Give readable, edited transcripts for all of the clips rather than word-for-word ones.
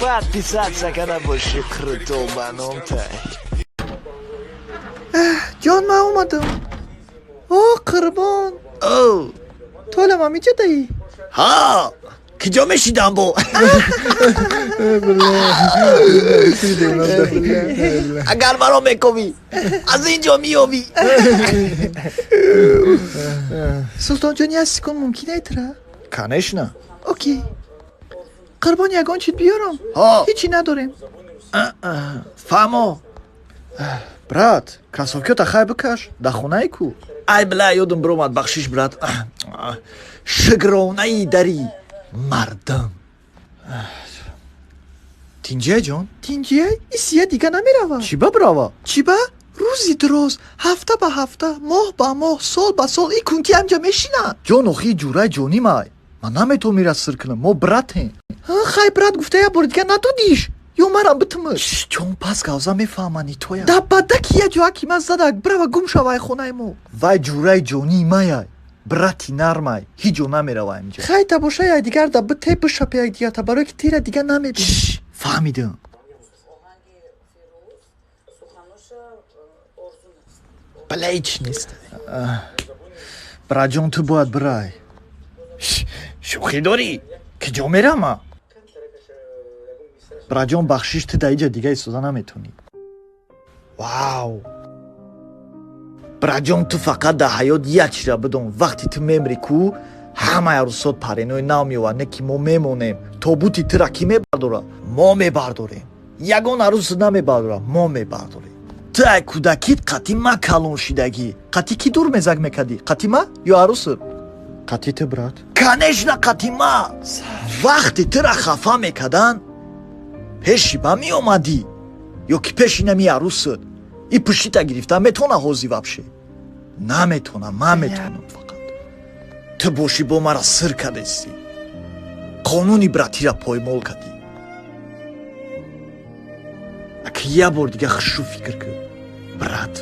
Подписаться набольший крутой баном-то. جان من اومدم. قربان. تو لما میچه دایی؟ ها کجا میشیدم با اگر مرا میکنی از اینجا میابی سلطان جانی هستی کن ممکنه ایتره؟ کنشنه اوکی. قربان یگان چیت بیارم؟ ها هیچی نداریم. فهمو брат, красовкёта хай бикаш, да хонаи ку? ай бля ёдам биромад бахшиш брат шигронаи дари мардам Тинҷия ҷон? Тинҷия? И сия дига намерава. чӣ ба бирава Чӣ ба? Рӯзи дроз, ҳафта ба ҳафта, моҳ ба моҳ, сол ба сол и кунки ҳамҷа мешинад. ҷон охи ҷураи ҷонимай ман наметавонам мира сир кунам мо братем Хай брат гуфта я бори дига надодиш. Ё марам битмиш. ҷон пас гавза мефаҳмани тоя Да бадаки я ҷоаки ман задак брава гум шавай хонаи мо. вай ҷураи ҷони маяй брати нармай ҳиҷ ҷо намерава имҷа Хай та боша якдигар да бите бишапе якдигар та барои ки тира дига намебинем. фаҳмидам бля ҳеҷ нест браҷон ту бояд бирай шӯхӣ дорӣ киҷо мерама браҷон бахшиш ту да иҷа дига истода наметонӣ вау браҷон ту фақат дар ҳаёт як чиза бидон вақти ту мемрӣ ку ҳамаи арӯсот паренои нав меоварне ки мо мемонем тобути тура ки мебардора мо мебардорем ягон арӯс намебардора мо мебардорем ту ай кӯдакит қатъи ма калон шидагӣ қатъи ки дур мезак мекардӣ қатъи ма ё арӯсут Қатъи ту брат? конечно қатъи ма вақти тура хафа мекардан пеши ба меомадӣ ё ки пеши нами арӯсут и пуштита гирифта метавона ҳозӣ вабше наметонам ман метавонам фақат ту бошӣ бо мара сир кардастӣ қонуни братира поймол кардӣ ака як бор дига хушу фикр кун брат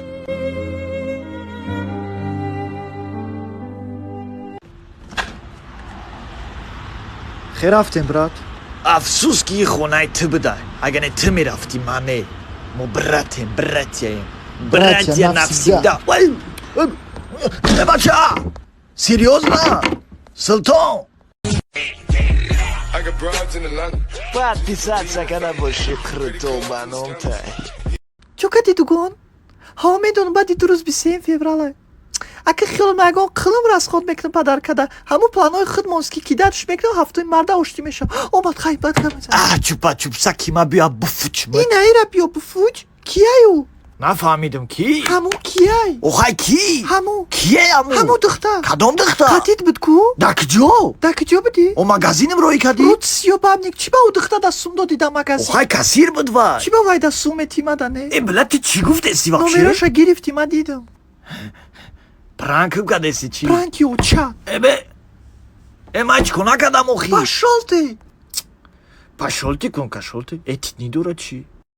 Хер рафтем брат. афсӯс ки и хонаи ту буда агар не ту мерафтӣ ман не мо братем братяем братья навсегда бача серьёзно султон подписаться набольши крутой баном-то Чо кади дугон? Ҳа медонам баъди 2 рӯз 23 феврала. Ака хиёлам ягон қилм расход мекунам падар када. Ҳамун планои худмонст ки кидатш мекунам ҳафтаи марда ошти мешав. Омад хайбат камеза. чупа чупса ки ма биё буфуч Ин аира биё буфуч? Кияю? нафаҳмидам ки Ҳамун кияй? охай ки Ҳамун. кие Ҳамун духтар. кадом духтар Қатит буд ку? дар киҷо Да киҷо будӣ? о магазинам роӣ кардӣ Руд сиёбамник чӣ ба ӯ духтар дастум додӣ да магазин? охай кассир буд вай Чӣ ба вай дастум метимада не? била ту чӣ гуфтеси вақче Номероша гирифтӣ ман дидам. пранкм кардеси чӣ Пранки оча. эбе ман чӣ накардам охи Пашолте. пашолти кун кашолти этит нидора чӣ